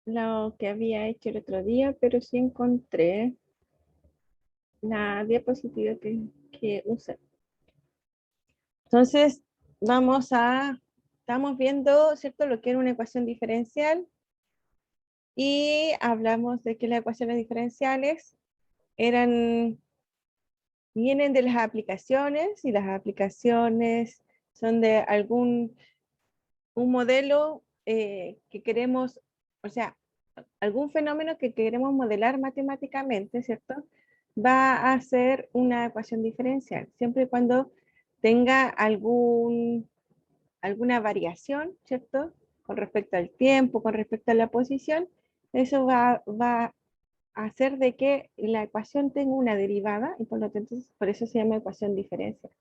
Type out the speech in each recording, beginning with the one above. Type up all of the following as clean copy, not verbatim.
lo que había hecho el otro día, pero sí encontré la diapositiva que usé. Entonces, estamos viendo, ¿cierto?, lo que era una ecuación diferencial y hablamos de que las ecuaciones diferenciales vienen de las aplicaciones y las aplicaciones son de un modelo que queremos, o sea, algún fenómeno que queremos modelar matemáticamente, ¿cierto? Va a ser una ecuación diferencial, siempre y cuando tenga alguna variación, ¿cierto? Con respecto al tiempo, con respecto a la posición, eso va a hacer de que la ecuación tenga una derivada y por lo tanto, por eso se llama ecuación diferencial.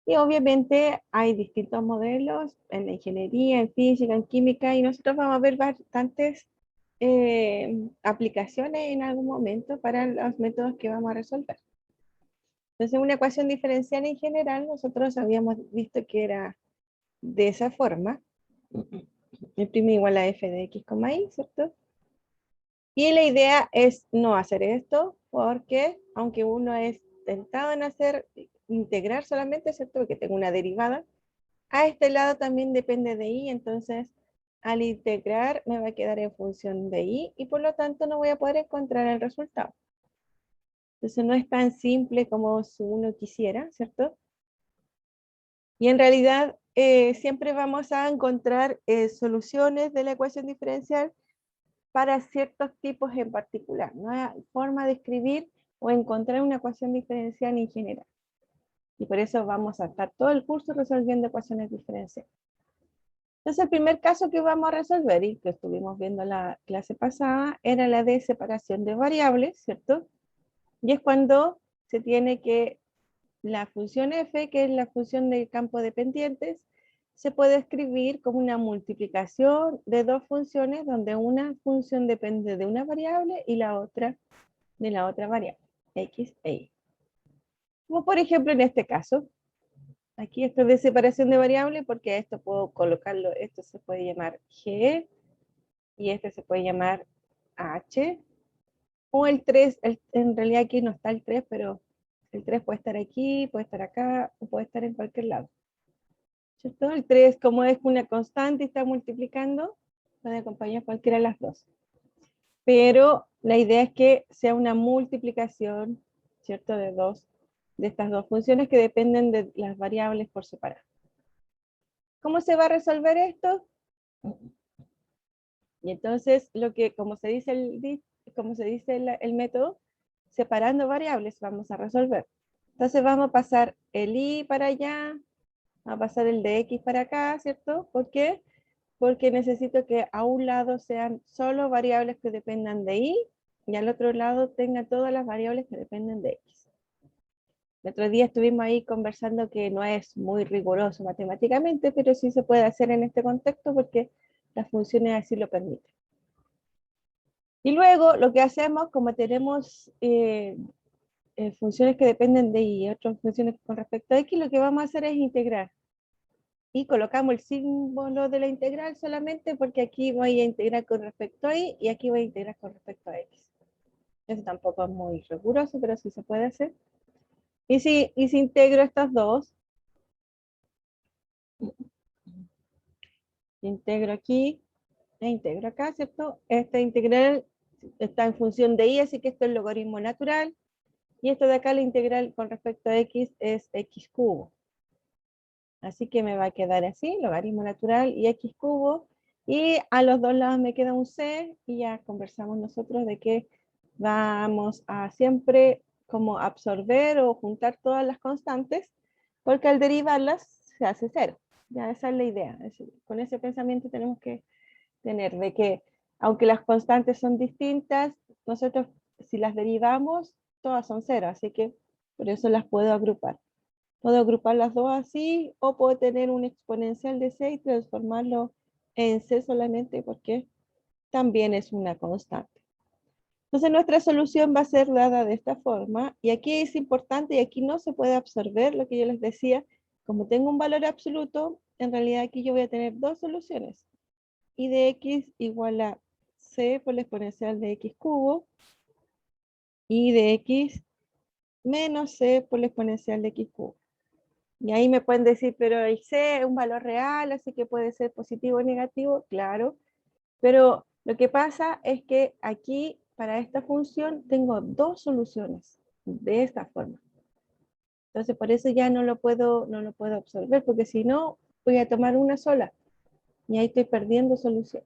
Y obviamente hay distintos modelos en la ingeniería, en física, en química, y nosotros vamos a ver bastantes aplicaciones en algún momento para los métodos que vamos a resolver. Entonces, una ecuación diferencial en general, nosotros habíamos visto que era de esa forma. Prime igual a f de x, y, ¿cierto? Y la idea es no hacer esto, porque aunque uno es tentado en integrar solamente, ¿cierto? Porque tengo una derivada, a este lado también depende de y, entonces al integrar me va a quedar en función de y por lo tanto no voy a poder encontrar el resultado. Entonces no es tan simple como si uno quisiera, ¿cierto? Y en realidad siempre vamos a encontrar soluciones de la ecuación diferencial para ciertos tipos en particular. No hay forma de escribir o encontrar una ecuación diferencial en general. Y por eso vamos a estar todo el curso resolviendo ecuaciones diferenciales. Entonces, el primer caso que vamos a resolver, y que estuvimos viendo la clase pasada, era la de separación de variables, ¿cierto? Y es cuando se tiene que la función f, que es la función del campo de pendientes, se puede escribir como una multiplicación de dos funciones, donde una función depende de una variable y la otra de la otra variable, x e y. Como por ejemplo en este caso, aquí esto es de separación de variables, porque esto puedo colocarlo, esto se puede llamar g, y este se puede llamar h, o el 3, en realidad aquí no está el 3, pero el 3 puede estar aquí, puede estar acá, o puede estar en cualquier lado. ¿Cierto? El 3, como es una constante y está multiplicando, puede acompañar cualquiera de las dos. Pero la idea es que sea una multiplicación, ¿cierto? De estas dos funciones que dependen de las variables por separado. ¿Cómo se va a resolver esto? Y entonces, como se dice el método, separando variables vamos a resolver. Entonces vamos a pasar el y para allá, vamos a pasar el de x para acá, ¿cierto? ¿Por qué? Porque necesito que a un lado sean solo variables que dependan de y, y al otro lado tenga todas las variables que dependen de x. El otro día estuvimos ahí conversando que no es muy riguroso matemáticamente, pero sí se puede hacer en este contexto porque las funciones así lo permiten. Y luego lo que hacemos, como tenemos funciones que dependen de y otras funciones con respecto a x, lo que vamos a hacer es integrar. Y colocamos el símbolo de la integral solamente porque aquí voy a integrar con respecto a y aquí voy a integrar con respecto a x. Eso tampoco es muy riguroso, pero sí se puede hacer. Y si integro estas dos, integro aquí e integro acá, ¿cierto? Esta integral está en función de y, así que esto es el logaritmo natural. Y esto de acá, la integral con respecto a x es x cubo. Así que me va a quedar así, logaritmo natural y x cubo. Y a los dos lados me queda un c, y ya conversamos nosotros de que vamos a siempre como absorber o juntar todas las constantes, porque al derivarlas se hace cero. Ya esa es la idea. Con ese pensamiento tenemos que tener, de que aunque las constantes son distintas, nosotros si las derivamos, todas son cero, así que por eso las puedo agrupar. Puedo agrupar las dos así, o puedo tener un exponencial de c y transformarlo en c solamente porque también es una constante. Entonces nuestra solución va a ser dada de esta forma, y aquí es importante, y aquí no se puede absorber lo que yo les decía, como tengo un valor absoluto, en realidad aquí yo voy a tener dos soluciones, y de x igual a c por la exponencial de x cubo y de x menos c por la exponencial de x cubo. Y ahí me pueden decir, pero el c es un valor real, así que puede ser positivo o negativo, claro. Pero lo que pasa es que aquí, para esta función, tengo dos soluciones de esta forma. Entonces, por eso ya no lo puedo absorber, porque si no, voy a tomar una sola. Y ahí estoy perdiendo solución.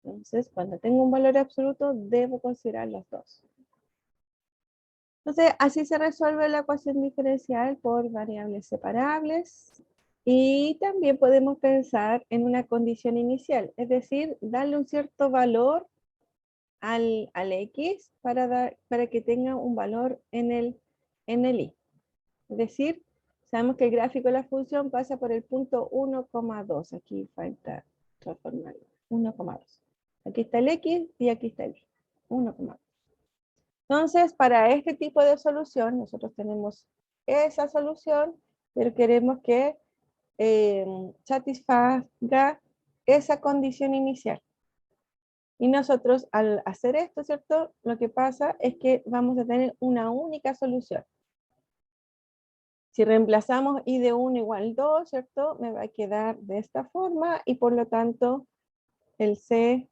Entonces, cuando tengo un valor absoluto, debo considerar los dos. Entonces, así se resuelve la ecuación diferencial por variables separables. Y también podemos pensar en una condición inicial, es decir, darle un cierto valor al x para que tenga un valor en el y. Es decir, sabemos que el gráfico de la función pasa por el punto 1,2. Aquí falta transformarlo. 1,2. Aquí está el x y aquí está el y. 1,2. Entonces, para este tipo de solución, nosotros tenemos esa solución, pero queremos que satisfaga esa condición inicial. Y nosotros, al hacer esto, ¿cierto? Lo que pasa es que vamos a tener una única solución. Si reemplazamos y de 1 igual 2, ¿cierto? Me va a quedar de esta forma y por lo tanto el c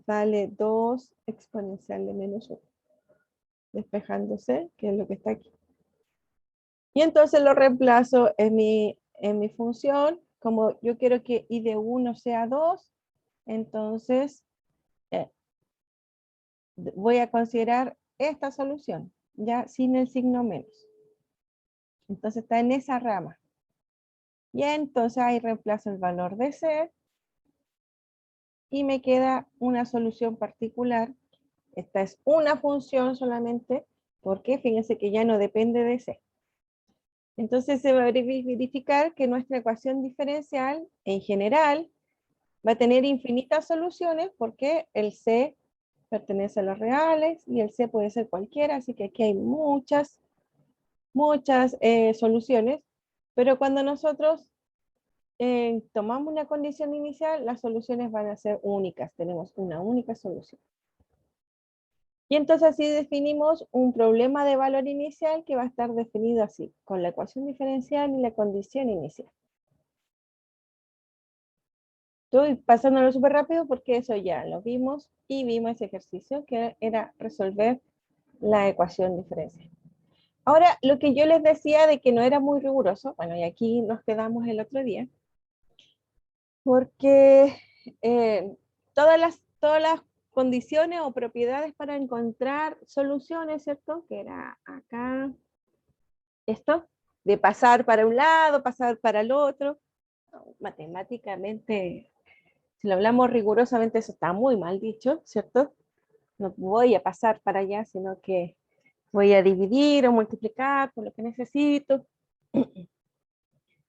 vale 2 exponencial de menos 1. Despejándose, que es lo que está aquí. Y entonces lo reemplazo en mi función. Como yo quiero que i de 1 sea 2, entonces voy a considerar esta solución, ya sin el signo menos. Entonces está en esa rama. Y entonces ahí reemplazo el valor de c y me queda una solución particular. Esta es una función solamente, porque fíjense que ya no depende de c. Entonces se va a verificar que nuestra ecuación diferencial, en general, va a tener infinitas soluciones, porque el c pertenece a los reales, y el c puede ser cualquiera, así que aquí hay muchas soluciones, pero cuando nosotros tomamos una condición inicial, las soluciones van a ser únicas, tenemos una única solución. Y entonces así definimos un problema de valor inicial que va a estar definido así, con la ecuación diferencial y la condición inicial. Estoy pasándolo súper rápido porque eso ya lo vimos y vimos ese ejercicio que era resolver la ecuación diferencial. Ahora, lo que yo les decía de que no era muy riguroso, bueno, y aquí nos quedamos el otro día, porque todas las condiciones o propiedades para encontrar soluciones, ¿cierto? Que era acá, esto, de pasar para un lado, pasar para el otro. Matemáticamente, si lo hablamos rigurosamente, eso está muy mal dicho, ¿cierto? No voy a pasar para allá, sino que voy a dividir o multiplicar por lo que necesito.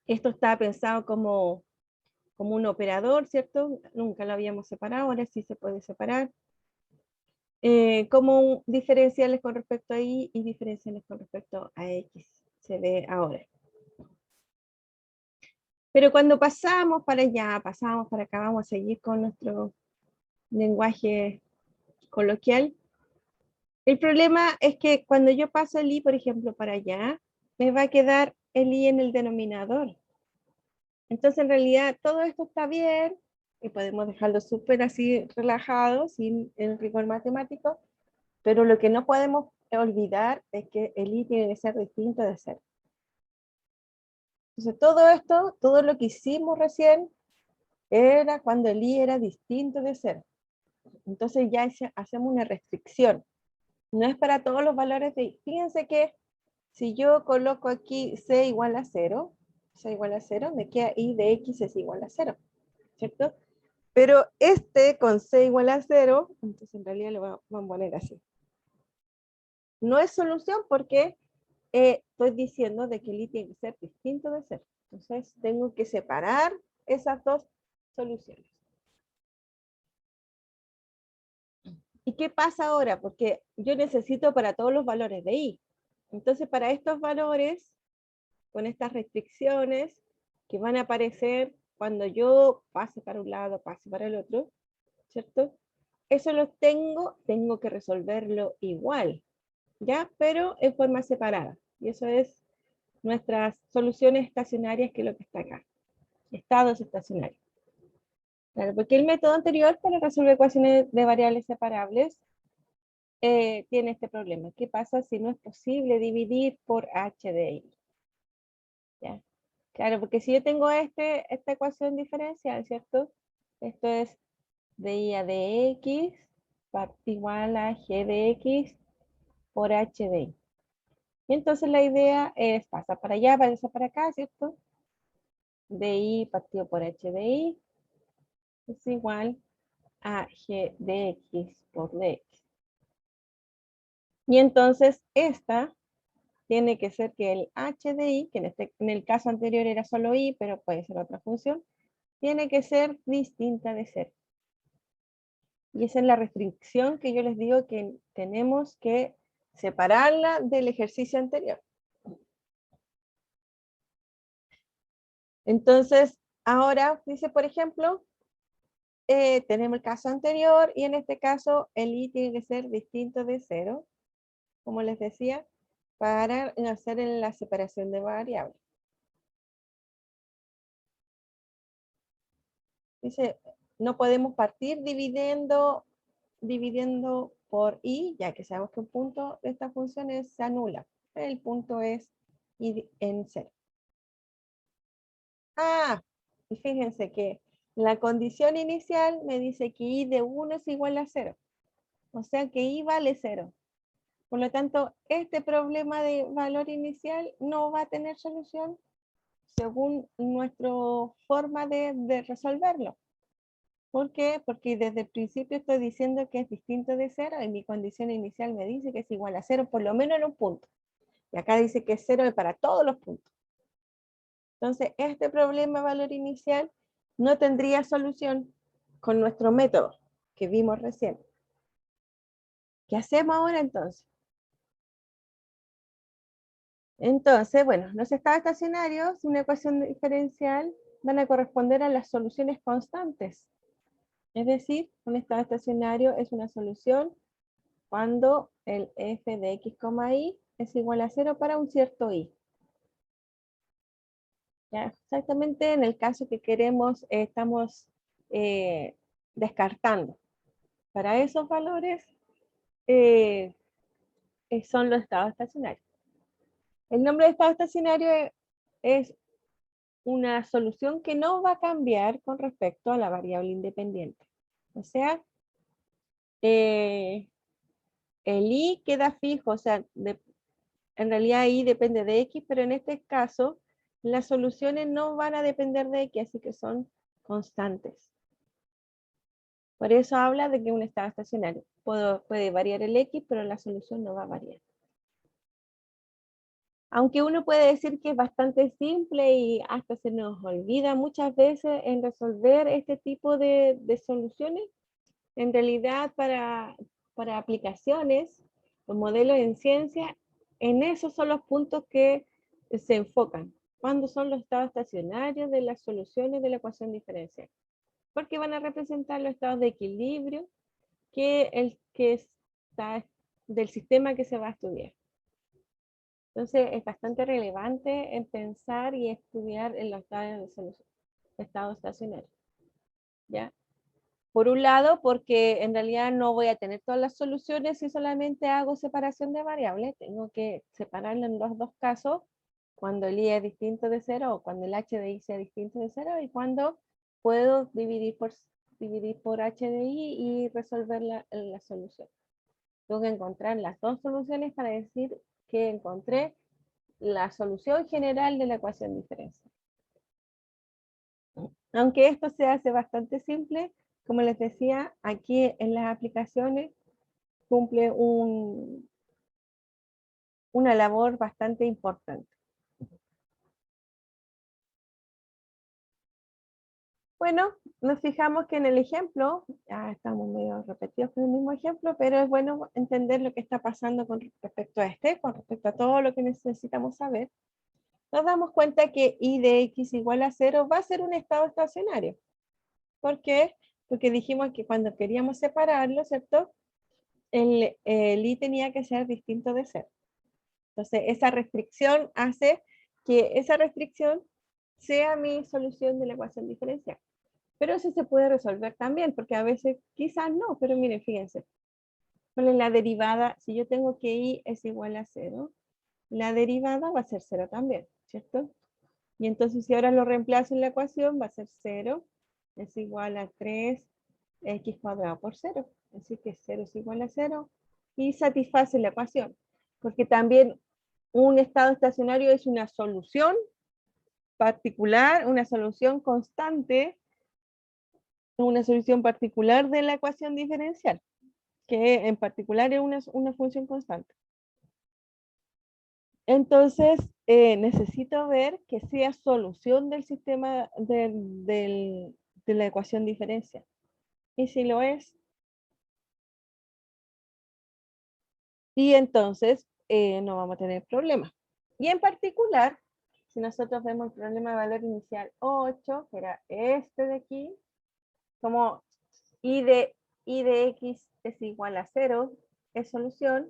Esto está pensado como un operador, ¿cierto? Nunca lo habíamos separado, ahora sí se puede separar. Como diferenciales con respecto a y diferenciales con respecto a x, se ve ahora. Pero cuando pasamos para allá, pasamos para acá, vamos a seguir con nuestro lenguaje coloquial. El problema es que cuando yo paso el i, por ejemplo, para allá, me va a quedar el i en el denominador. Entonces, en realidad, todo esto está bien, y podemos dejarlo súper así relajado, sin el rigor matemático, pero lo que no podemos olvidar es que el i tiene que ser distinto de 0. Entonces, todo esto, todo lo que hicimos recién, era cuando el i era distinto de 0. Entonces ya hacemos una restricción. No es para todos los valores de i. Fíjense que si yo coloco aquí c igual a 0, c igual a 0, me queda i de x es igual a 0, ¿cierto? Pero con c igual a 0, entonces en realidad lo vamos a poner así. No es solución porque estoy diciendo de que el i tiene que ser distinto de 0. Entonces tengo que separar esas dos soluciones. ¿Y qué pasa ahora? Porque yo necesito para todos los valores de i. Entonces para estos valores, con estas restricciones que van a aparecer cuando yo pase para un lado, pase para el otro, ¿cierto? eso lo tengo que resolverlo igual, ¿ya? Pero en forma separada. Y eso es nuestras soluciones estacionarias, que es lo que está acá. Estados estacionarios. Claro, porque el método anterior para resolver ecuaciones de variables separables tiene este problema. ¿Qué pasa si no es posible dividir por h de i? ¿Ya? Claro, porque si yo tengo esta ecuación diferencial, ¿cierto? Esto es de i a de x igual a g de x por h de i. Y entonces la idea es pasa para allá, pasa para acá, ¿cierto? De i partido por h de i es igual a g de x por dx. Y entonces esta tiene que ser que el h de i, que en el caso anterior era solo i, pero puede ser otra función, tiene que ser distinta de 0. Y esa es la restricción que yo les digo que tenemos que separarla del ejercicio anterior. Entonces, ahora dice, por ejemplo, tenemos el caso anterior y en este caso el i tiene que ser distinto de 0, como les decía, para hacer la separación de variables. Dice, no podemos partir dividiendo por i, ya que sabemos que un punto de esta función se anula. El punto es i en 0. Ah, y fíjense que la condición inicial me dice que i de 1 es igual a 0. O sea que i vale 0. Por lo tanto, este problema de valor inicial no va a tener solución según nuestra forma de resolverlo. ¿Por qué? Porque desde el principio estoy diciendo que es distinto de 0 y mi condición inicial me dice que es igual a 0, por lo menos en un punto. Y acá dice que es 0 para todos los puntos. Entonces, este problema de valor inicial no tendría solución con nuestro método que vimos recién. ¿Qué hacemos ahora entonces? Entonces, bueno, los estados estacionarios, una ecuación diferencial, van a corresponder a las soluciones constantes. Es decir, un estado estacionario es una solución cuando el f de x, y es igual a 0 para un cierto i. ¿Ya? Exactamente en el caso que queremos, estamos descartando. Para esos valores son los estados estacionarios. El nombre de estado estacionario es una solución que no va a cambiar con respecto a la variable independiente. O sea, el i queda fijo, o sea, en realidad i depende de x, pero en este caso las soluciones no van a depender de x, así que son constantes. Por eso habla de que un estado estacionario puede variar el x, pero la solución no va a variar. Aunque uno puede decir que es bastante simple y hasta se nos olvida muchas veces en resolver este tipo de soluciones, en realidad para aplicaciones o modelos en ciencia, en esos son los puntos que se enfocan. ¿Cuándo son los estados estacionarios de las soluciones de la ecuación diferencial? Porque van a representar los estados de equilibrio que está del sistema que se va a estudiar. Entonces es bastante relevante en pensar y estudiar en los estados estacionarios. ¿Ya? Por un lado, porque en realidad no voy a tener todas las soluciones si solamente hago separación de variables. Tengo que separarlo en los dos casos, cuando el i es distinto de 0 o cuando el h de i sea distinto de 0 y cuando puedo dividir por h de i y resolver la solución. Tengo que encontrar las dos soluciones para decir que encontré la solución general de la ecuación diferencial. Aunque esto se hace bastante simple, como les decía, aquí en las aplicaciones cumple una labor bastante importante. Bueno, nos fijamos que en el ejemplo, ya estamos medio repetidos con el mismo ejemplo, pero es bueno entender lo que está pasando con respecto a con respecto a todo lo que necesitamos saber. Nos damos cuenta que i de x igual a 0 va a ser un estado estacionario. ¿Por qué? porque dijimos que cuando queríamos separarlo, ¿cierto? El i tenía que ser distinto de cero. Entonces, esa restricción hace que esa restricción sea mi solución de la ecuación diferencial. Pero eso se puede resolver también, porque a veces quizás no, pero miren, fíjense. Con la derivada, si yo tengo que i es igual a 0, la derivada va a ser 0 también, ¿cierto? Y entonces si ahora lo reemplazo en la ecuación, va a ser 0 es igual a 3x cuadrado por 0. Así que 0 es igual a 0 y satisface la ecuación. Porque también un estado estacionario es una solución particular, una solución constante, una solución particular de la ecuación diferencial, que en particular es una función constante. Entonces, necesito ver que sea solución del sistema de la ecuación diferencial. Y si lo es, y entonces no vamos a tener problema. Y en particular, si nosotros vemos el problema de valor inicial 8, que era este de aquí, como i de x es igual a 0, es solución.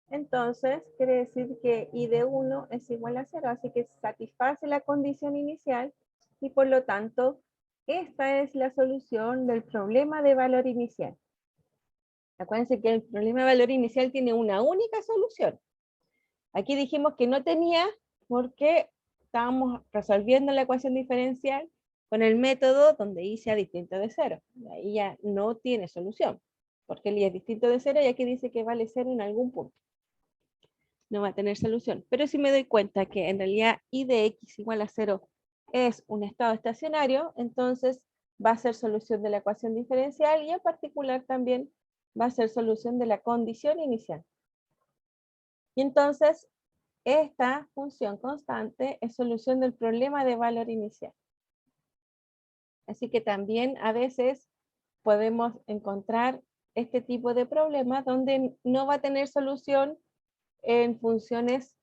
Entonces, quiere decir que i de 1 es igual a 0, así que satisface la condición inicial y por lo tanto, esta es la solución del problema de valor inicial. Acuérdense que el problema de valor inicial tiene una única solución. Aquí dijimos que no tenía porque estábamos resolviendo la ecuación diferencial con el método donde i sea distinto de 0. Ahí ya no tiene solución, porque el i es distinto de 0 y aquí dice que vale 0 en algún punto. No va a tener solución. Pero si me doy cuenta que en realidad i de x igual a 0 es un estado estacionario, entonces va a ser solución de la ecuación diferencial y en particular también va a ser solución de la condición inicial. Y entonces esta función constante es solución del problema de valor inicial. Así que también a veces podemos encontrar este tipo de problemas donde no va a tener solución en funciones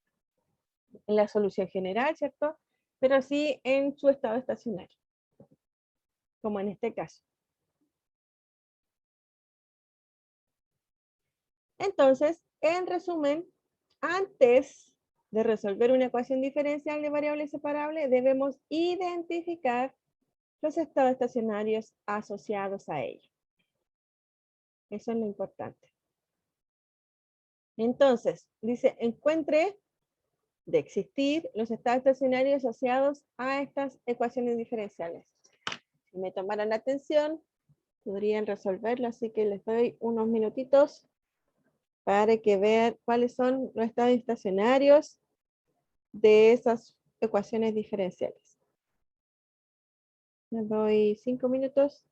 en la solución general, ¿cierto? Pero sí en su estado estacionario, como en este caso. Entonces, en resumen, antes de resolver una ecuación diferencial de variables separables, debemos identificar los estados estacionarios asociados a ello. Eso es lo importante. Entonces, dice, encuentre de existir los estados estacionarios asociados a estas ecuaciones diferenciales. Si me tomaran la atención, podrían resolverlo, así que les doy unos minutitos para que vean cuáles son los estados estacionarios de esas ecuaciones diferenciales. Les doy 5 minutos.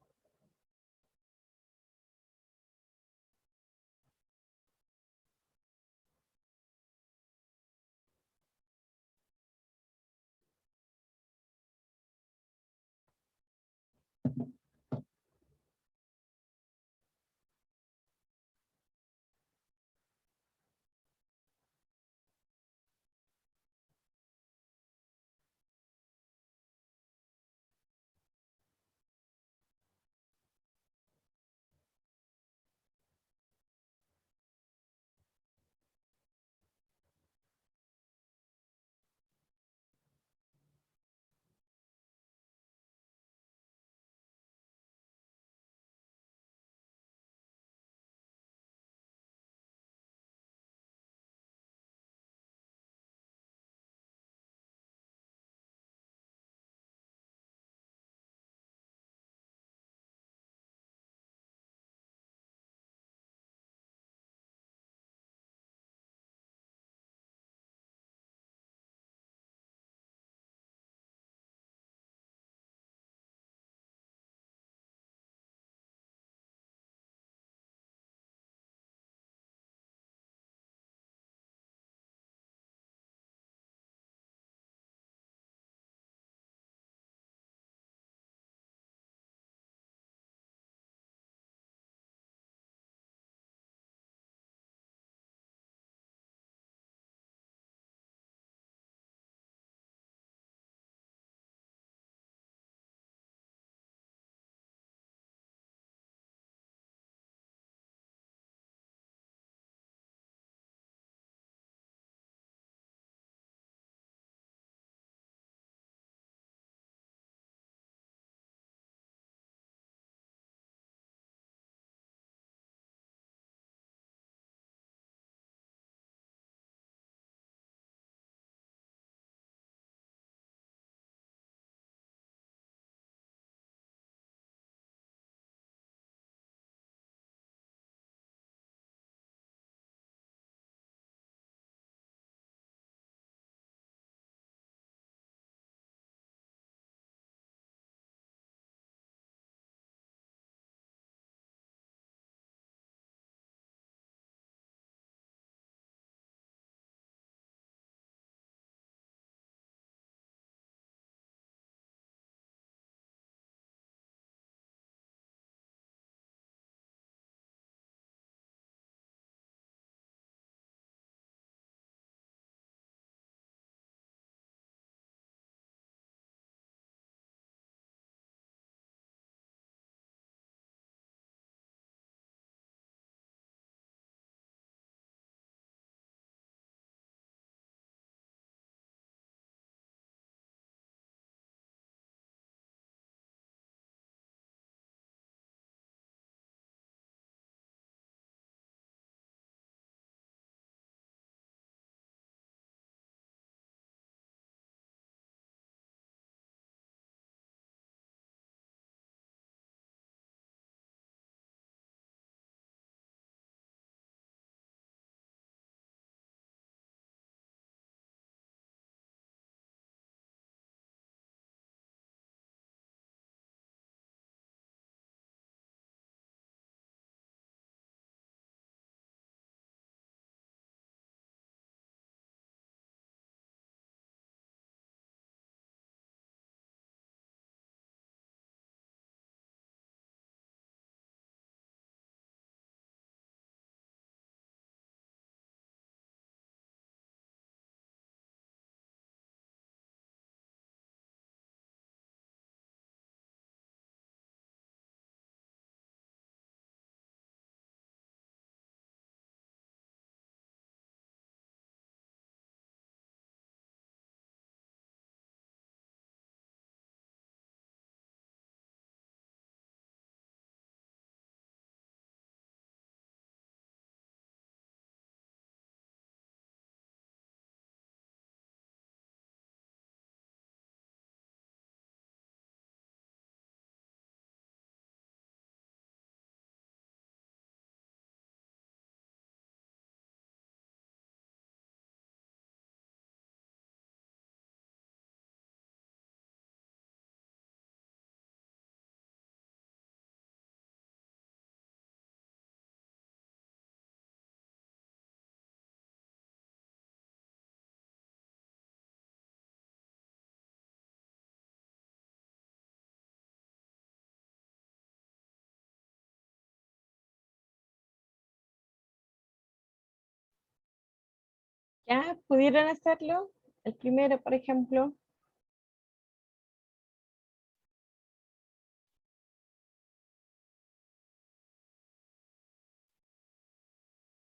¿Ya pudieron hacerlo? El primero, por ejemplo,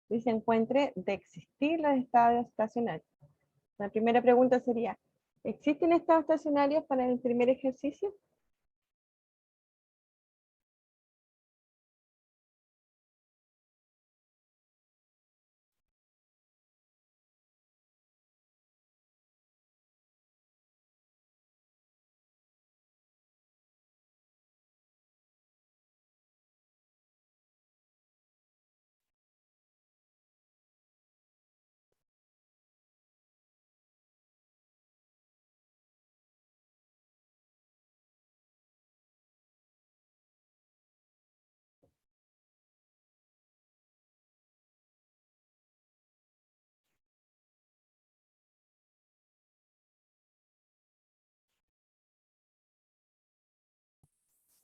si se encuentre de existir los estados estacionarios. La primera pregunta sería, ¿existen estados estacionarios para el primer ejercicio?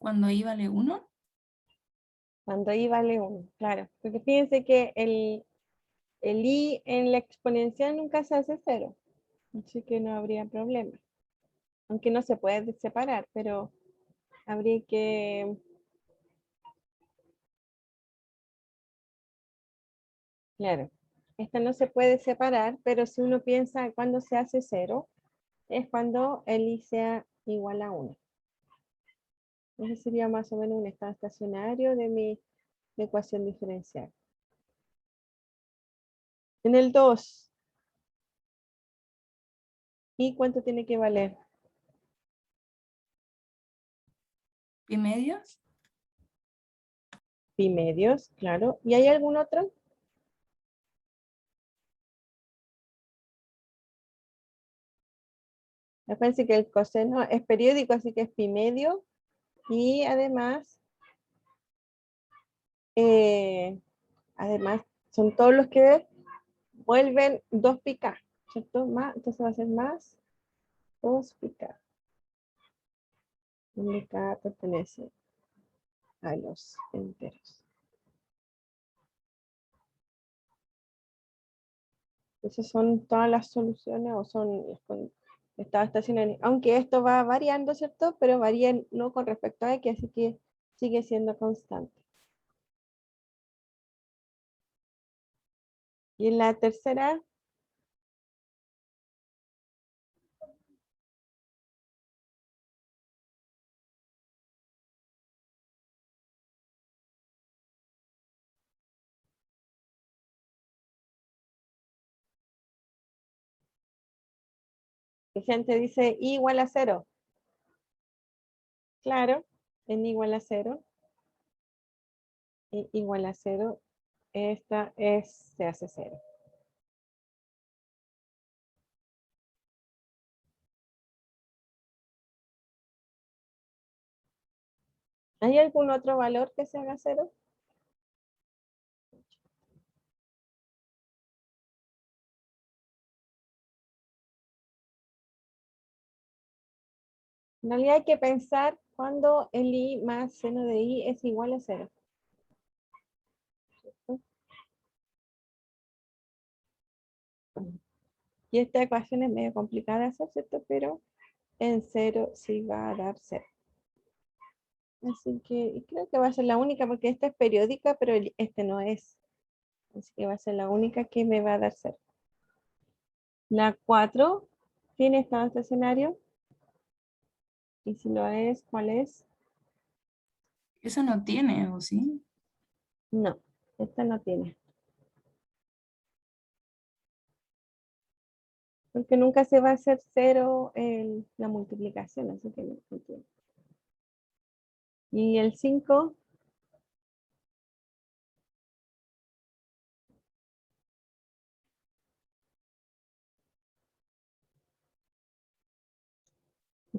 Cuando I vale 1, Cuando i vale 1, claro. Porque fíjense que el i en la exponencial nunca se hace cero, así que no habría problema. Aunque no se puede separar, pero habría que, claro, esta no se puede separar, pero si uno piensa cuando se hace cero, es cuando el i sea igual a 1. Ese sería más o menos un estado estacionario de mi ecuación diferencial. En el 2, ¿y cuánto tiene que valer? pi medios, Pi medios, claro. ¿Y hay algún otro? Acuérdense que el coseno es periódico, así que es pi medio. Y eh, además son todos los que vuelven 2 pi k, ¿cierto? Más, entonces va a ser más 2 pi k, donde k pertenece a los enteros. Esas son todas las soluciones o son los estados estacionarios. Aunque esto va variando, ¿cierto? Pero varía no con respecto a x, así que sigue siendo constante. Y en la tercera, la gente dice i igual a 0. Claro, en igual a 0. Igual a 0. Esta se hace 0. ¿Hay algún otro valor que se haga 0? En realidad hay que pensar cuando el i más seno de i es igual a 0. Y esta ecuación es medio complicada de hacer, ¿cierto? Pero en 0 sí va a dar 0. Así que creo que va a ser la única, porque esta es periódica, pero este no es. Así que va a ser la única que me va a dar 0. La 4 tiene estado estacionario. Y si lo es, ¿cuál es? eso no tiene, ¿o sí? No, esta no tiene. Porque nunca se va a hacer 0 en la multiplicación, así que no tiene. Y el 5,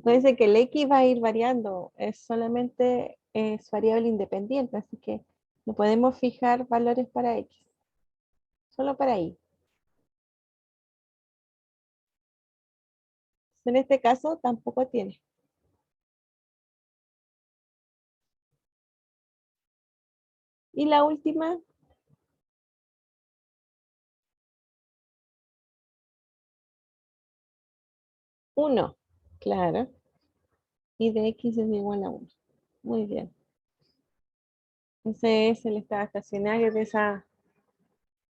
puede ser que el X va a ir variando, es variable independiente, así que no podemos fijar valores para X, solo para Y. En este caso tampoco tiene. Y la última, 1, claro. Y de x es igual a 1. Muy bien. Ese es el estado estacionario de esa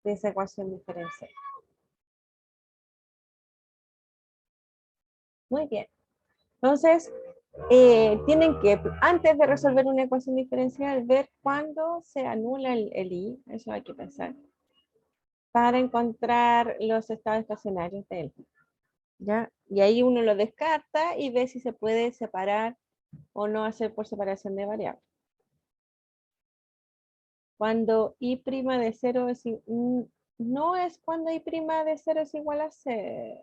ecuación diferencial. Muy bien. Entonces, tienen que, antes de resolver una ecuación diferencial, ver cuándo se anula el i, eso hay que pensar, para encontrar los estados estacionarios de él. ¿Ya? Y ahí uno lo descarta y ve si se puede separar o no hacer por separación de variables. Cuando i' de 0 es no es cuando i' de 0 es igual a 0.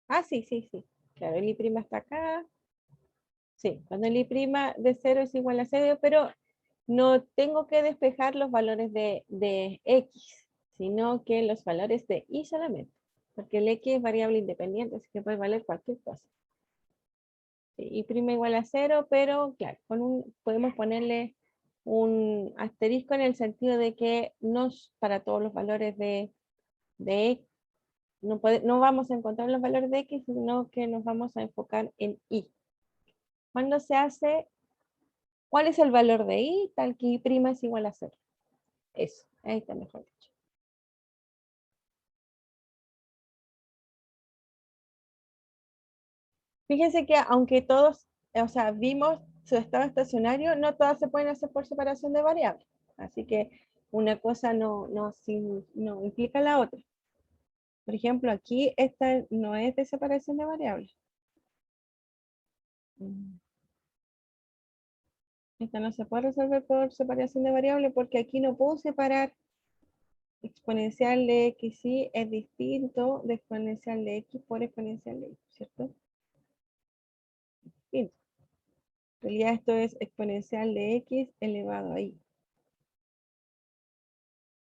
Ah, sí, sí, sí. Claro, el i' está acá. Sí, cuando el i' de 0 es igual a 0, pero no tengo que despejar los valores de x, sino que los valores de y solamente, porque el x es variable independiente, así que puede valer cualquier cosa. Sí, y' igual a 0, pero claro, podemos ponerle un asterisco en el sentido de que no para todos los valores de x, no vamos a encontrar los valores de x, sino que nos vamos a enfocar en y. Cuando se hace, ¿cuál es el valor de y? Tal que y' es igual a 0. Eso, ahí está mejor dicho. Fíjense que aunque todos, o sea, vimos su estado estacionario, no todas se pueden hacer por separación de variables. Así que una cosa no implica la otra. Por ejemplo, aquí esta no es de separación de variables. Esta no se puede resolver por separación de variables porque aquí no puedo separar exponencial de x, sí, es distinto de exponencial de x por exponencial de y, ¿cierto? Distinto. En realidad esto es exponencial de x elevado a y.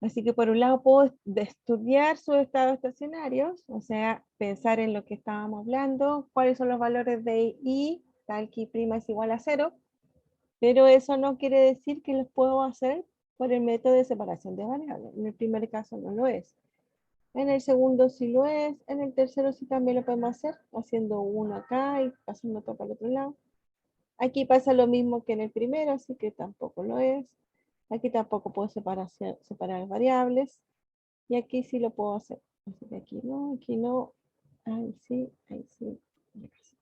Así que por un lado puedo estudiar sus estados estacionarios, o sea, pensar en lo que estábamos hablando, cuáles son los valores de y, tal que y' es igual a 0, pero eso no quiere decir que los puedo hacer por el método de separación de variables. En el primer caso no lo es. En el segundo sí lo es, en el tercero sí también lo podemos hacer, haciendo uno acá y pasando otro para el otro lado. Aquí pasa lo mismo que en el primero, así que tampoco lo es. Aquí tampoco puedo separar variables. Y aquí sí lo puedo hacer. Así que aquí no. Ahí sí, ahí sí. Y acá sí.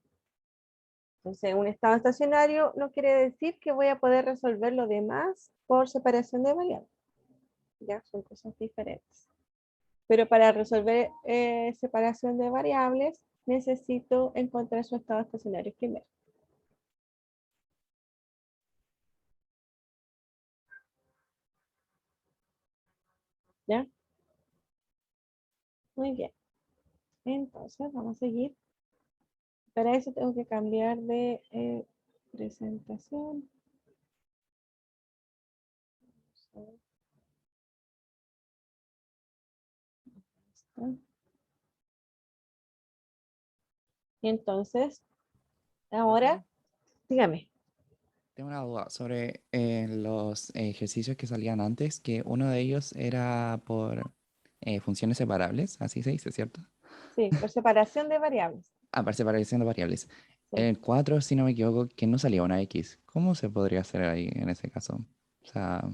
Entonces, un estado estacionario no quiere decir que voy a poder resolver lo demás por separación de variables. Ya son cosas diferentes. Pero para resolver separación de variables, necesito encontrar su estado estacionario primero. ¿Ya? Muy bien. Entonces, vamos a seguir. Para eso tengo que cambiar de presentación. Y entonces, ahora, dígame. Tengo una duda sobre los ejercicios que salían antes, que uno de ellos era por funciones separables, así se dice, ¿cierto? Sí, por separación de variables. Ah, para separación de variables. En Sí. el 4, si no me equivoco, que no salía una X. ¿Cómo se podría hacer ahí en ese caso? O sea,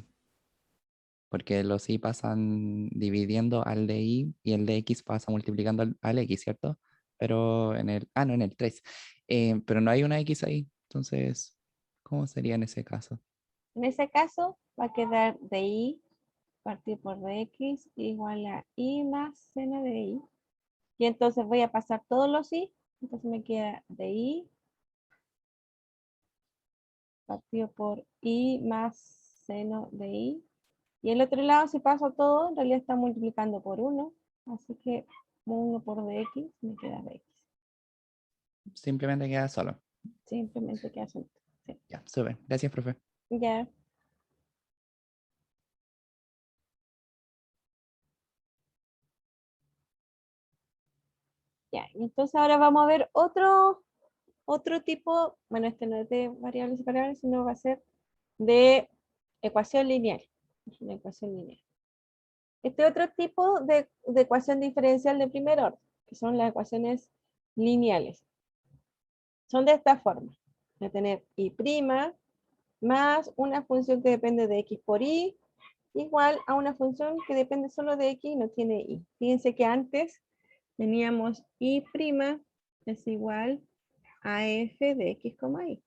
porque los Y pasan dividiendo al de Y y el de X pasa multiplicando al X, ¿cierto? Pero en el, no, en el 3. Pero no hay una X ahí. Entonces, ¿cómo sería en ese caso? En ese caso, va a quedar de y partido por dx igual a y más seno de y. Y entonces voy a pasar todos los y. Entonces me queda de y partido por y más seno de y. Y el otro lado, si paso todo, en realidad está multiplicando por 1. Así que 1 por dx me queda dx. Simplemente queda solo. Simplemente queda solito. Sí. Ya, súper. Gracias, profe. Ya. Ya. Y entonces ahora vamos a ver otro tipo, bueno, este no es de variables separables, sino va a ser de ecuación lineal. Es una ecuación lineal. Este otro tipo de ecuación diferencial de primer orden, que son las ecuaciones lineales. son de esta forma. Voy a tener y' más una función que depende de x por y, igual a una función que depende solo de x y no tiene y. Fíjense que antes teníamos y' es igual a f de x, y.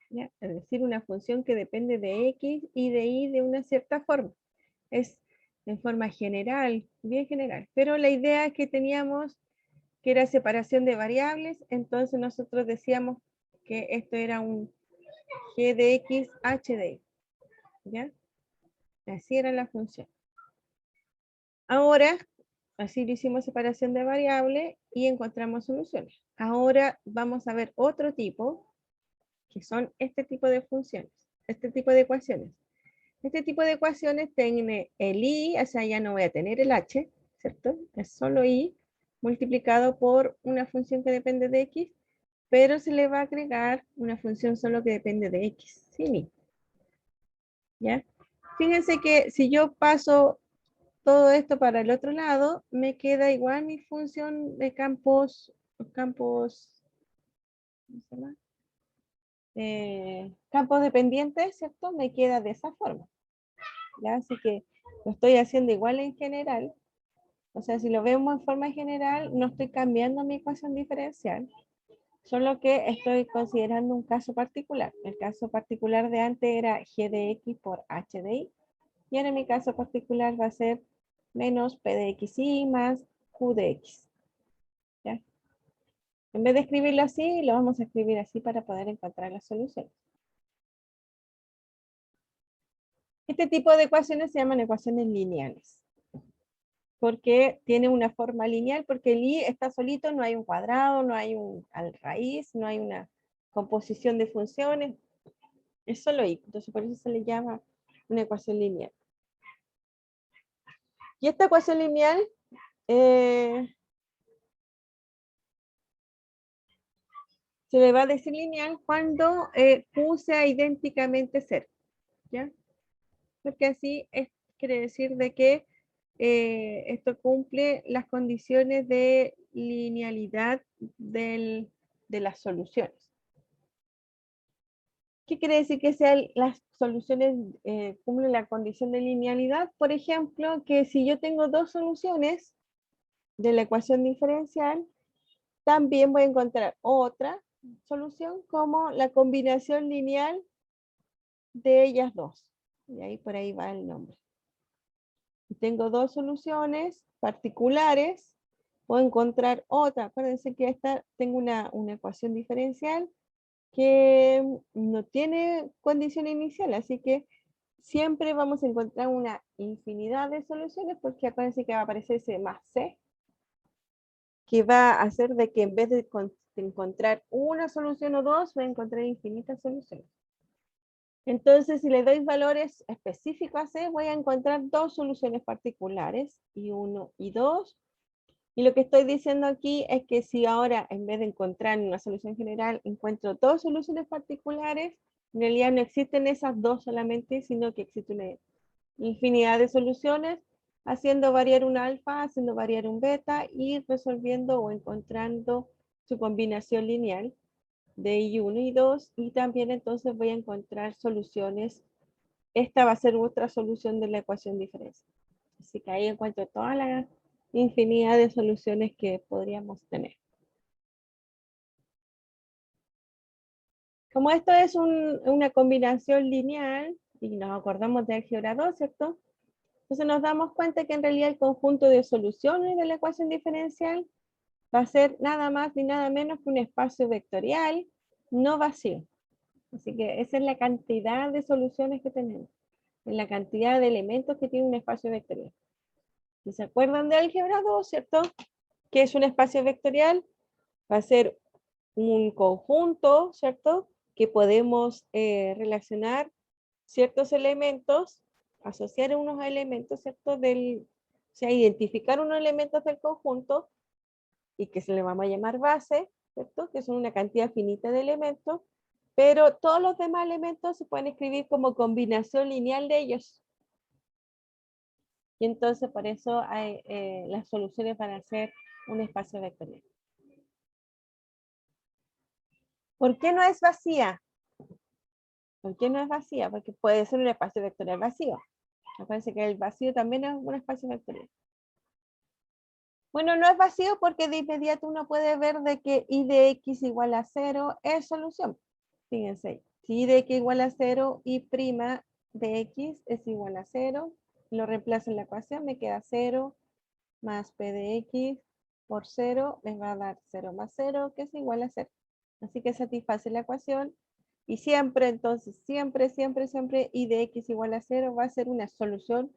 ¿Ya? Es decir, una función que depende de x y de y de una cierta forma. Es en forma general, bien general. Pero la idea que teníamos, que era separación de variables, entonces nosotros decíamos que esto era un g de x, h de y. ¿Ya? Así era la función. Ahora, así lo hicimos separación de variables y encontramos soluciones. Ahora vamos a ver otro tipo, que son este tipo de funciones, este tipo de ecuaciones. Este tipo de ecuaciones tiene el y, o sea, ya no voy a tener el h, ¿cierto? Es solo y multiplicado por una función que depende de x, pero se le va a agregar una función solo que depende de x, sin y. ¿Ya? Fíjense que si yo paso todo esto para el otro lado, me queda igual mi función de campos, ¿cómo se llama? Campos dependientes, ¿cierto? Me queda de esa forma. ¿Ya? Así que lo estoy haciendo igual en general. O sea, si lo vemos en forma general, no estoy cambiando mi ecuación diferencial, solo que estoy considerando un caso particular. El caso particular de antes era g de x por h de y, y ahora mi caso particular va a ser menos p de xy más q de x. ¿Ya? En vez de escribirlo así, lo vamos a escribir así para poder encontrar la solución. Este tipo de ecuaciones se llaman ecuaciones lineales, porque tiene una forma lineal, porque el y está solito, no hay un cuadrado, no hay un al raíz, no hay una composición de funciones, es solo y, entonces por eso se le llama una ecuación lineal. Y esta ecuación lineal se le va a decir lineal cuando Q sea idénticamente 0, ¿ya? Porque así quiere decir de que esto cumple las condiciones de linealidad de las soluciones. ¿Qué quiere decir que sean las soluciones cumplen la condición de linealidad? Por ejemplo, que si yo tengo dos soluciones de la ecuación diferencial, también voy a encontrar otra solución como la combinación lineal de ellas dos. Y ahí por ahí va el nombre. Tengo dos soluciones particulares, puedo encontrar otra. Acuérdense que esta tengo una ecuación diferencial que no tiene condición inicial, así que siempre vamos a encontrar una infinidad de soluciones, porque acuérdense que va a aparecer ese más c, que va a hacer de que en vez de encontrar una solución o dos, voy a encontrar infinitas soluciones. Entonces, si le doy valores específicos a C, voy a encontrar dos soluciones particulares, y 1 y 2. Y lo que estoy diciendo aquí es que si ahora, en vez de encontrar una solución general, encuentro dos soluciones particulares, en realidad no existen esas dos solamente, sino que existe una infinidad de soluciones, haciendo variar un alfa, haciendo variar un beta, y resolviendo o encontrando su combinación lineal de I1 y 2, y también entonces voy a encontrar soluciones. Esta va a ser otra solución de la ecuación diferencial. Así que ahí encuentro toda la infinidad de soluciones que podríamos tener. Como esto es una combinación lineal, y nos acordamos de álgebra 2, ¿cierto? Entonces nos damos cuenta que en realidad el conjunto de soluciones de la ecuación diferencial va a ser nada más ni nada menos que un espacio vectorial no vacío. Así que esa es la cantidad de soluciones que tenemos, en la cantidad de elementos que tiene un espacio vectorial. Si se acuerdan de álgebra 2, ¿cierto? ¿Qué es un espacio vectorial? Va a ser un conjunto, ¿cierto? Que podemos relacionar ciertos elementos, asociar unos elementos, ¿cierto? O sea, identificar unos elementos del conjunto y que se le vamos a llamar base, ¿cierto? Que son una cantidad finita de elementos, pero todos los demás elementos se pueden escribir como combinación lineal de ellos. Y entonces por eso las soluciones van a ser un espacio vectorial. ¿Por qué no es vacía? ¿Por qué no es vacía? Porque puede ser un espacio vectorial vacío. Me parece que el vacío también es un espacio vectorial. Bueno, no es vacío porque de inmediato uno puede ver de que y de x igual a 0 es solución. Fíjense, si y de x igual a 0 y prima de x es igual a 0, lo reemplazo en la ecuación, me queda 0 más p de x por 0 me va a dar 0 más 0, que es igual a 0. Así que satisface la ecuación. Y siempre, entonces, siempre, y de x igual a 0 va a ser una solución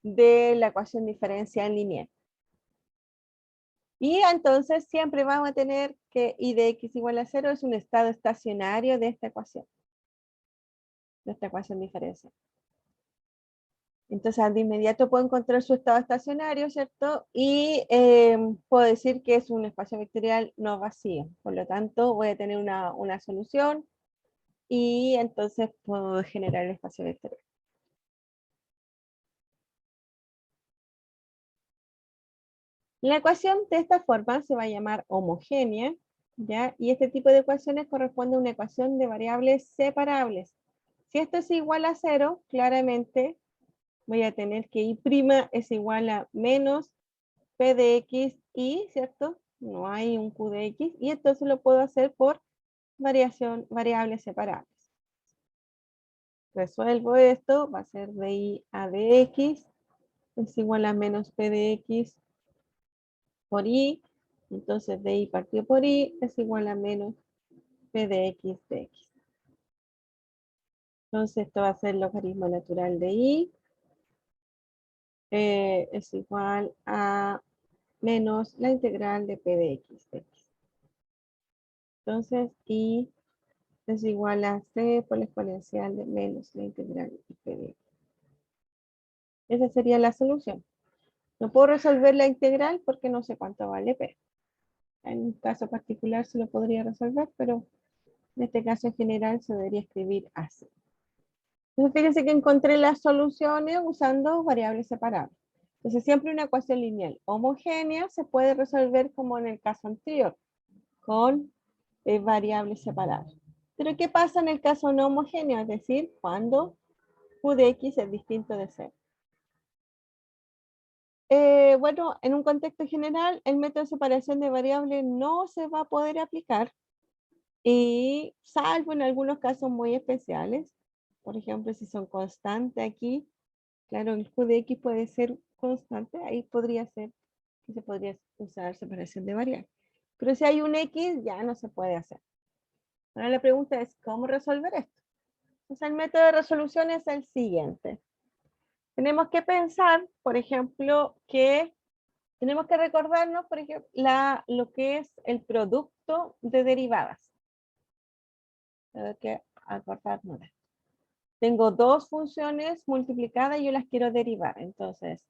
de la ecuación diferencial lineal. Y entonces siempre vamos a tener que y de x igual a 0 es un estado estacionario de esta ecuación diferencial. Entonces de inmediato puedo encontrar su estado estacionario, ¿cierto? Y puedo decir que es un espacio vectorial no vacío. Por lo tanto, voy a tener una solución y entonces puedo generar el espacio vectorial. La ecuación de esta forma se va a llamar homogénea, ¿ya? Y este tipo de ecuaciones corresponde a una ecuación de variables separables. Si esto es igual a 0, claramente voy a tener que y' es igual a menos p de x y, ¿cierto? No hay un q de x, y entonces lo puedo hacer por variables separables. Resuelvo esto, va a ser de y a de x es igual a menos p de x por y, entonces de y partido por y es igual a menos p de x de x. Entonces esto va a ser el logaritmo natural de y, es igual a menos la integral de p de x de x. Entonces y es igual a c por la exponencial de menos la integral de p de x. Esa sería la solución. No puedo resolver la integral porque no sé cuánto vale p. En un caso particular se lo podría resolver, pero en este caso en general se debería escribir así. Entonces fíjense que encontré las soluciones usando variables separables. Entonces siempre una ecuación lineal homogénea se puede resolver como en el caso anterior, con variables separables. Pero ¿qué pasa en el caso no homogéneo? Es decir, cuando q de x es distinto de 0. Bueno, en un contexto general, el método de separación de variables no se va a poder aplicar, y salvo en algunos casos muy especiales. Por ejemplo, si son constantes aquí, claro, el q de x puede ser constante, ahí podría ser que se podría usar separación de variables. Pero si hay un x, ya no se puede hacer. Ahora la pregunta es, ¿cómo resolver esto? Entonces el método de resolución es el siguiente. Tenemos que pensar, por ejemplo, que tenemos que recordarnos, por ejemplo, lo que es el producto de derivadas. Tengo que acordarnos. Tengo dos funciones multiplicadas y yo las quiero derivar. Entonces,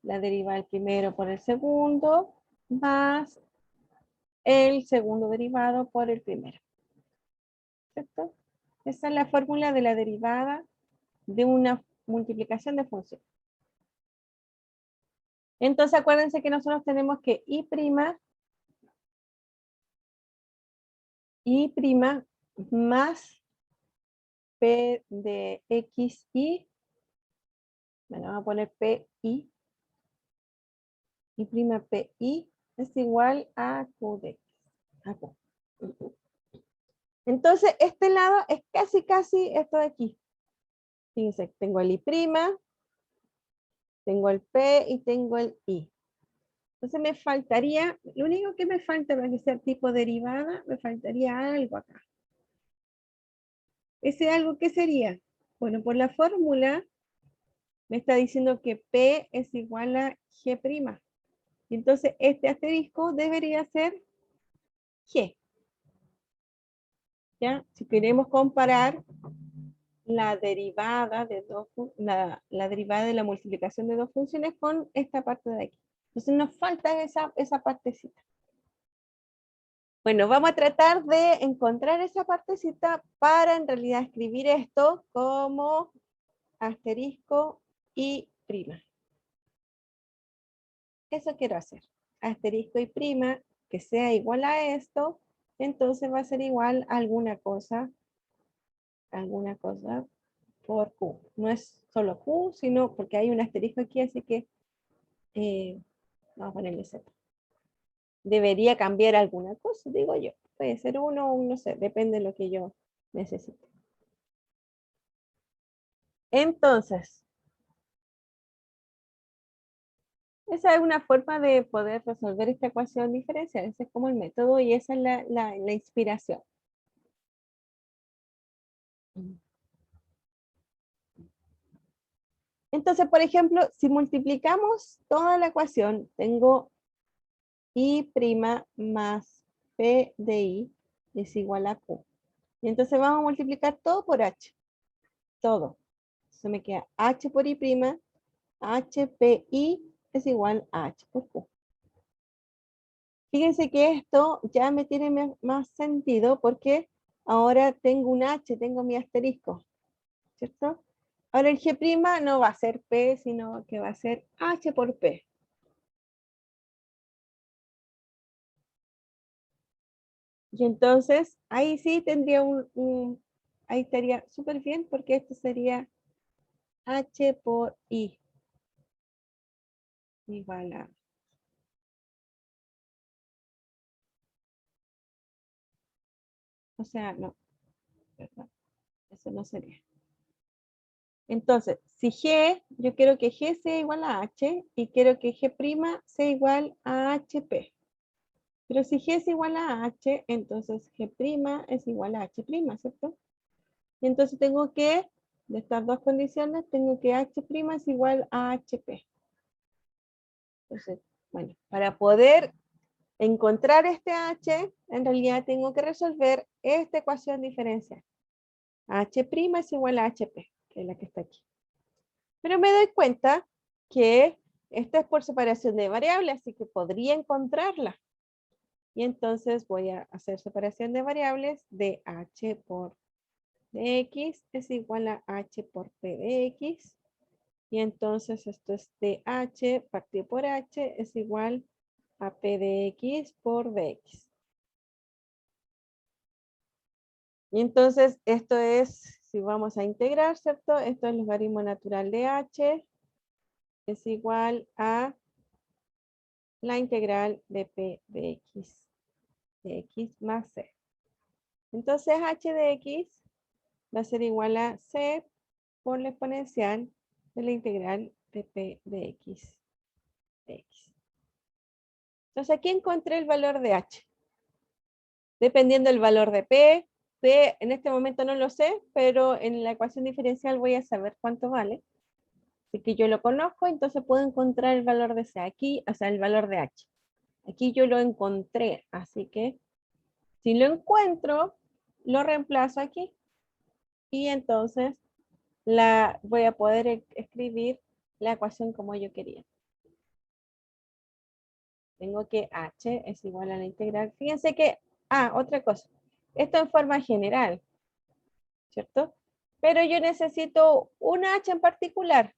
la deriva el primero por el segundo más el segundo derivado por el primero. ¿Cierto? Esa es la fórmula de la derivada de una multiplicación de funciones. Entonces, acuérdense que nosotros tenemos que y' más p de x y, bueno, vamos a poner p y prima p y es igual a q de x. Acá. Entonces, este lado es casi esto de aquí. Fíjense, tengo el y', tengo el p y tengo el y. Entonces me faltaría, lo único que me falta para que sea tipo derivada, me faltaría algo acá. ¿Ese algo qué sería? Bueno, por la fórmula me está diciendo que P es igual a G'. Y entonces este asterisco debería ser G. ¿Ya? Si queremos comparar la derivada de la derivada de la multiplicación de dos funciones con esta parte de aquí. Entonces nos falta esa partecita. Bueno, vamos a tratar de encontrar esa partecita para en realidad escribir esto como asterisco y prima. Eso quiero hacer. Asterisco y prima que sea igual a esto entonces va a ser igual a alguna cosa por Q. No es solo Q, sino porque hay un asterisco aquí, así que vamos a ponerle Z. Debería cambiar alguna cosa, digo yo. Puede ser uno o no sé, depende de lo que yo necesite. Entonces, esa es una forma de poder resolver esta ecuación diferencial. Ese es como el método y esa es la inspiración. Entonces, por ejemplo, si multiplicamos toda la ecuación, tengo I' más P de I es igual a Q. Y entonces vamos a multiplicar todo por H. Todo. Entonces me queda H por I', HPI es igual a H por Q. Fíjense que esto ya me tiene más sentido porque ahora tengo un H, tengo mi asterisco, ¿cierto? Ahora el G' no va a ser P, sino que va a ser H por P. Y entonces ahí sí tendría ahí estaría súper bien porque esto sería H por I igual a... O sea, no, perdón, eso no sería. Entonces, si G, yo quiero que G sea igual a H y quiero que G' sea igual a HP. Pero si G es igual a H, entonces G' es igual a H', ¿cierto? Y entonces tengo que, de estas dos condiciones, tengo que H' es igual a HP. Entonces, bueno, para poder encontrar este H, en realidad tengo que resolver esta ecuación diferencial. H' es igual a HP, que es la que está aquí. Pero me doy cuenta que esta es por separación de variables, así que podría encontrarla. Y entonces voy a hacer separación de variables de H por dx es igual a H por P de X. Y entonces esto es DH partido por H es igual a P de X por Dx. Y entonces esto es, si vamos a integrar, ¿cierto? Esto es el logaritmo natural de H es igual a la integral de P de X más C. Entonces H de X va a ser igual a C por la exponencial de la integral de P de X. Entonces aquí encontré el valor de H. Dependiendo del valor de P, P en este momento no lo sé, pero en la ecuación diferencial voy a saber cuánto vale. Así que yo lo conozco, entonces puedo encontrar el valor de C aquí, o sea, el valor de H. Aquí yo lo encontré, así que si lo encuentro, lo reemplazo aquí. Y entonces voy a poder escribir la ecuación como yo quería. Tengo que H es igual a la integral. Fíjense que, otra cosa. Esto en forma general, ¿cierto? Pero yo necesito una H en particular.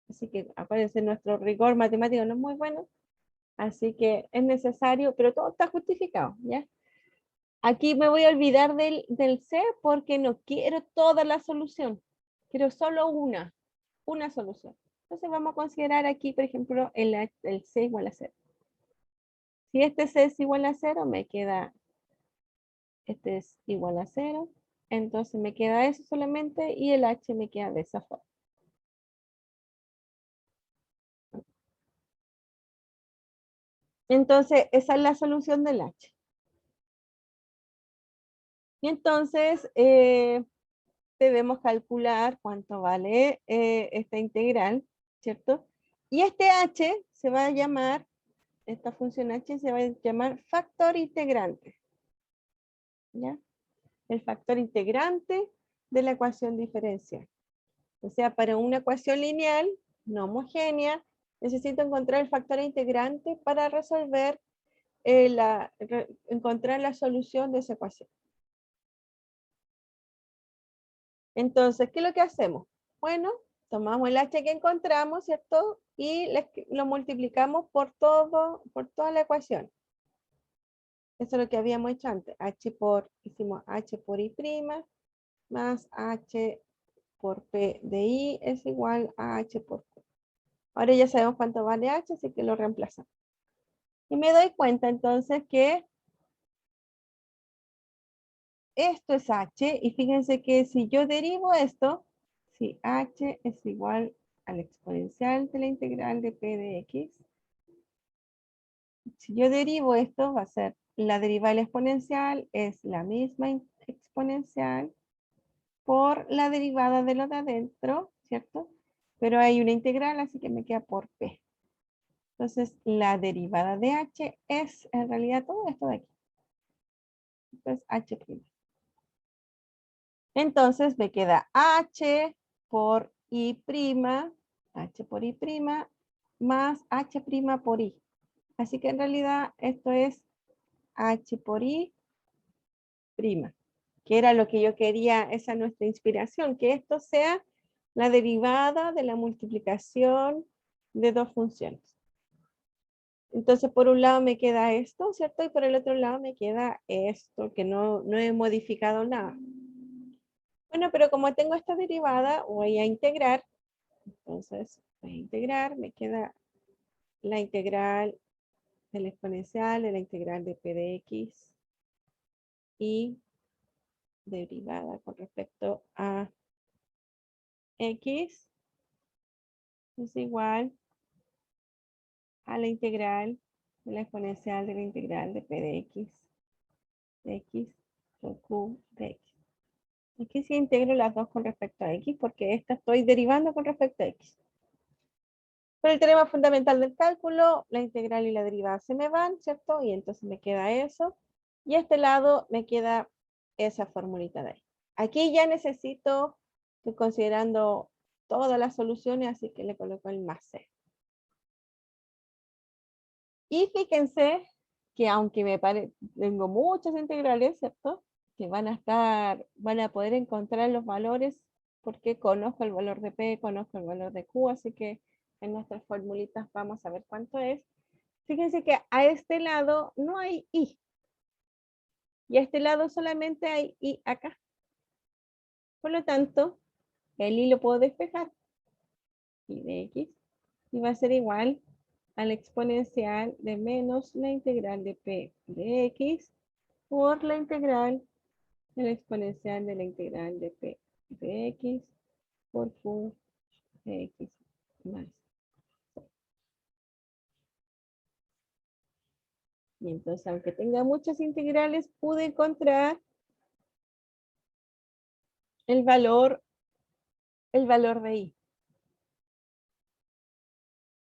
Así que acuérdense, nuestro rigor matemático no es muy bueno. Así que es necesario, pero todo está justificado, ¿ya? Aquí me voy a olvidar del C porque no quiero toda la solución. Quiero solo una solución. Entonces vamos a considerar aquí, por ejemplo, el C igual a 0. Si este C es igual a 0, me queda, este es igual a 0. Entonces me queda eso solamente y el H me queda de esa forma. Entonces, esa es la solución del H. Y entonces, debemos calcular cuánto vale esta integral, ¿cierto? Y este H se va a llamar, esta función H se va a llamar factor integrante. ¿Ya? El factor integrante de la ecuación diferencial. O sea, para una ecuación lineal no homogénea, necesito encontrar el factor integrante para resolver, encontrar la solución de esa ecuación. Entonces, ¿qué es lo que hacemos? Bueno, tomamos el H que encontramos, ¿cierto? Y lo multiplicamos por toda la ecuación. Eso es lo que habíamos hecho antes. Hicimos H por I' más H por P de I es igual a H por Q. Ahora ya sabemos cuánto vale H, así que lo reemplazamos. Y me doy cuenta entonces que esto es H, y fíjense que si yo derivo esto, si H es igual al exponencial de la integral de P de X, si yo derivo esto, va a ser la derivada del exponencial, es la misma exponencial por la derivada de lo de adentro, ¿cierto? Pero hay una integral, así que me queda por P. Entonces, la derivada de H es en realidad todo esto de aquí. Entonces, H'. Entonces, me queda H por I', H por I', más H' por I. Así que en realidad esto es H por I', que era lo que yo quería, esa es nuestra inspiración, que esto sea la derivada de la multiplicación de dos funciones. Entonces, por un lado me queda esto, ¿cierto? Y por el otro lado me queda esto, que no he modificado nada. Bueno, pero como tengo esta derivada, voy a integrar. Entonces, voy a integrar, me queda la integral del exponencial de la integral de P de X y derivada con respecto a X es igual a la integral de la exponencial de la integral de P de X por Q de X. Aquí sí integro las dos con respecto a X, porque esta estoy derivando con respecto a X. Por el teorema fundamental del cálculo, la integral y la derivada se me van, ¿cierto? Y entonces me queda eso. Y a este lado me queda esa formulita de ahí. Aquí ya necesito, estoy considerando todas las soluciones, así que le coloco el más C. Y fíjense que aunque tengo muchas integrales, ¿cierto? Que van a poder encontrar los valores porque conozco el valor de P, conozco el valor de Q, así que en nuestras formulitas vamos a ver cuánto es. Fíjense que a este lado no hay I. Y a este lado solamente hay I acá. Por lo tanto, el I lo puedo despejar. I de X. Y va a ser igual al exponencial de menos la integral de P de X por la integral del exponencial de la integral de P de X por Q de X más. Y entonces, aunque tenga muchas integrales, pude encontrar el valor de I.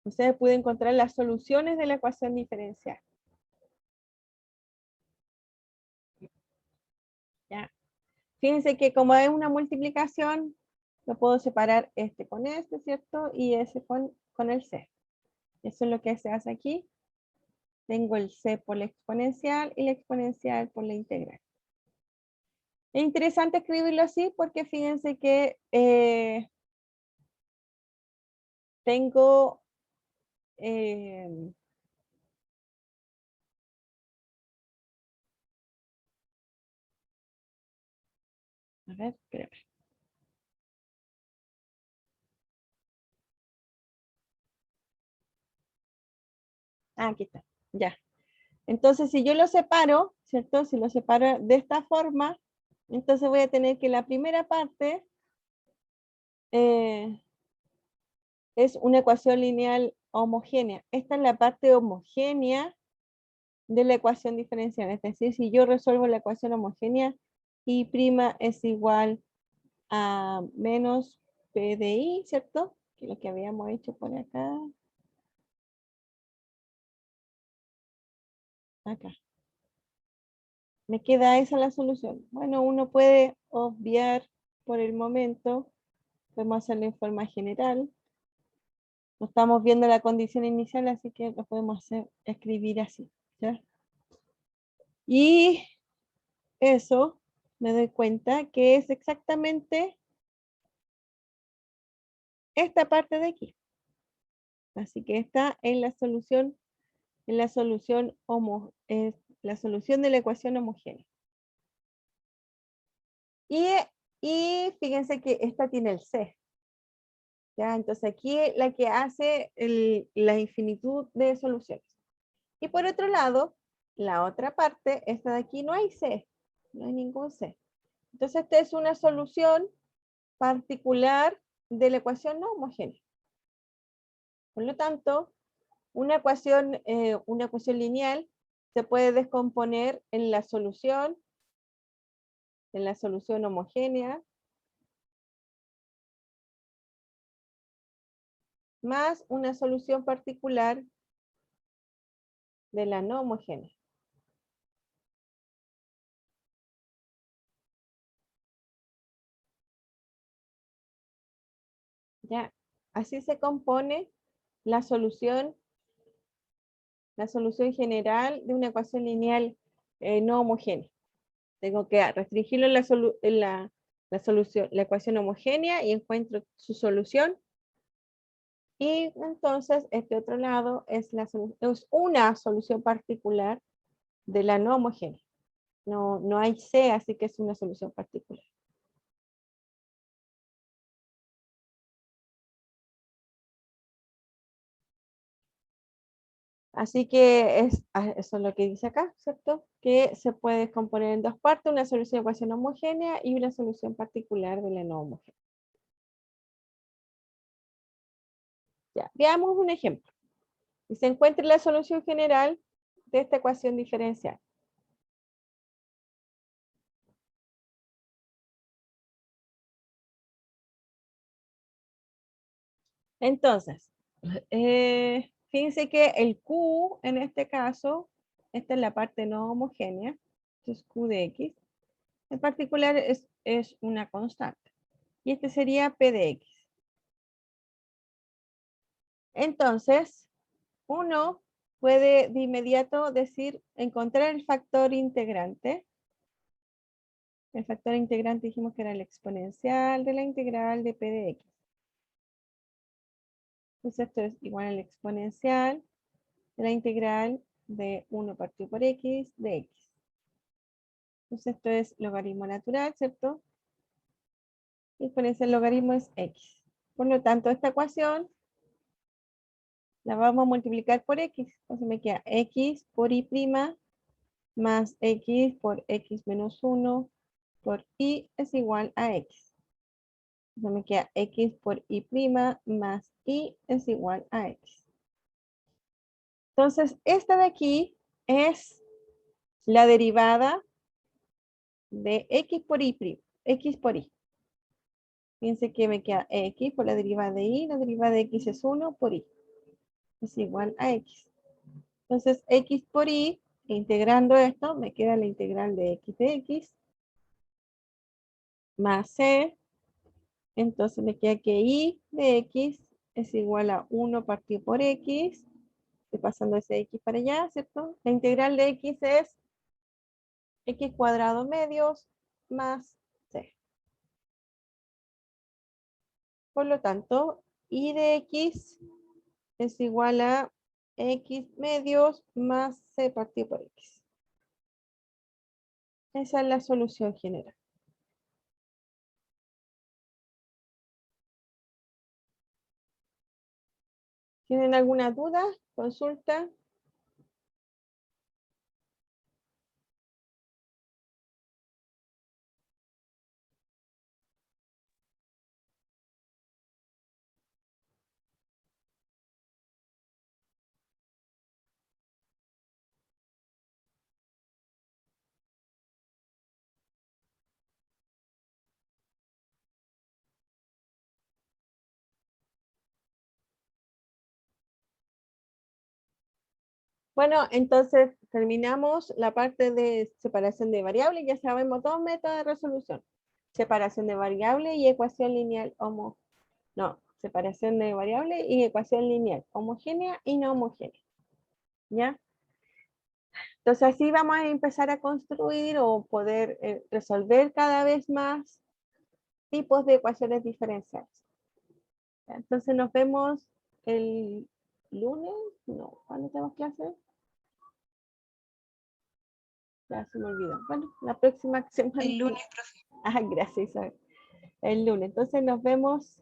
Ustedes pueden encontrar las soluciones de la ecuación diferencial. ¿Ya? Fíjense que como es una multiplicación, lo puedo separar este con este, ¿cierto? Y ese con el C. Eso es lo que se hace aquí. Tengo el C por la exponencial y la exponencial por la integral. Es interesante escribirlo así porque fíjense que tengo a ver, espérame. Aquí está, ya. Entonces, si yo lo separo, ¿cierto? Si lo separo de esta forma, entonces voy a tener que la primera parte es una ecuación lineal homogénea. Esta es la parte homogénea de la ecuación diferencial. Es decir, si yo resuelvo la ecuación homogénea, I' es igual a menos P de I, ¿cierto? Que es lo que habíamos hecho por acá. Acá. Me queda esa la solución. Bueno, uno puede obviar por el momento. Podemos hacerlo en forma general. No estamos viendo la condición inicial, así que lo podemos escribir así. ¿Ya? Y eso me doy cuenta que es exactamente esta parte de aquí. Así que está en la solución la solución de la ecuación homogénea. Y fíjense que esta tiene el C. ¿Ya? Entonces aquí la que hace la infinitud de soluciones. Y por otro lado, la otra parte, esta de aquí no hay C, no hay ningún C. Entonces esta es una solución particular de la ecuación no homogénea. Por lo tanto, una ecuación lineal se puede descomponer en la solución homogénea, más una solución particular de la no homogénea. Ya, así se compone la solución general de una ecuación lineal no homogénea. Tengo que restringirlo en la ecuación homogénea y encuentro su solución. Y entonces este otro lado es una solución particular de la no homogénea. No hay C, así que es una solución particular. Así que eso es lo que dice acá, ¿cierto? Que se puede descomponer en dos partes, una solución de ecuación homogénea y una solución particular de la no homogénea. Ya, veamos un ejemplo. Y se encuentra la solución general de esta ecuación diferencial. Entonces, fíjense que el Q en este caso, esta es la parte no homogénea, es Q de X. En particular es una constante. Y este sería P de X. Entonces, uno puede de inmediato decir, encontrar el factor integrante. El factor integrante dijimos que era el exponencial de la integral de P de X. Entonces esto es igual al exponencial de la integral de 1 partido por X de X. Entonces esto es logaritmo natural, ¿cierto? Y exponencial logaritmo es X. Por lo tanto, esta ecuación la vamos a multiplicar por X. Entonces me queda X por Y' más X por X menos 1 por Y es igual a X. Entonces me queda X por Y' más Y es igual a X. Entonces, esta de aquí es la derivada de X por Y', X por Y. Fíjense que me queda X por la derivada de Y, la derivada de X es 1 por Y. Es igual a X. Entonces, X por Y, integrando esto, me queda la integral de X más C. Entonces me queda que Y de X es igual a 1 partido por X. Estoy pasando ese X para allá, ¿cierto? La integral de X es X cuadrado medios más C. Por lo tanto, Y de X es igual a X medios más C partido por X. Esa es la solución general. ¿Tienen alguna duda? ¿Consulta? Bueno, entonces terminamos la parte de separación de variables. Ya sabemos dos métodos de resolución. Separación de variable y ecuación lineal separación de variable y ecuación lineal homogénea y no homogénea. ¿Ya? Entonces así vamos a empezar a construir o poder resolver cada vez más tipos de ecuaciones diferenciales. Entonces nos vemos el lunes. No, ¿cuándo tenemos clase? Ya se me olvidó. Bueno, la próxima semana. El lunes, profe. Ah, gracias, Isabel. El lunes. Entonces nos vemos.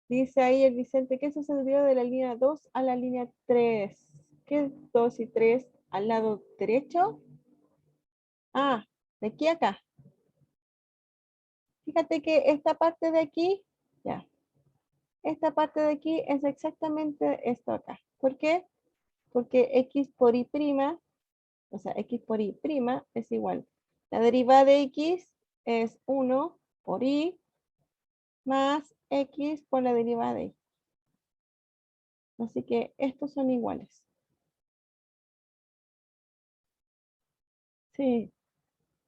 Dice ahí el Vicente, ¿qué sucedió de la línea 2 a la línea 3? ¿Qué es 2 y 3 al lado derecho? Ah, de aquí a acá. Fíjate que esta parte de aquí, ya, esta parte de aquí es exactamente esto acá. ¿Por qué? Porque x por y prima, o sea, x por y prima es igual. La derivada de x es 1 por y más x por la derivada de y. Así que estos son iguales. Sí,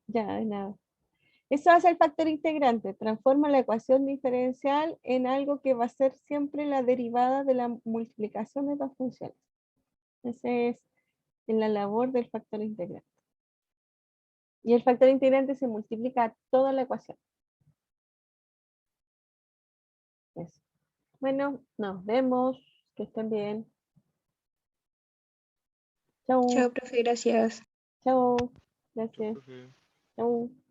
ya, de nada. Eso hace el factor integrante, transforma la ecuación diferencial en algo que va a ser siempre la derivada de la multiplicación de dos funciones. Esa es la labor del factor integrante. Y el factor integrante se multiplica toda la ecuación. Eso. Bueno, nos vemos. Que estén bien. Chau. Chao, profe, gracias. Chau. Chao, Gracias. profe. Chau.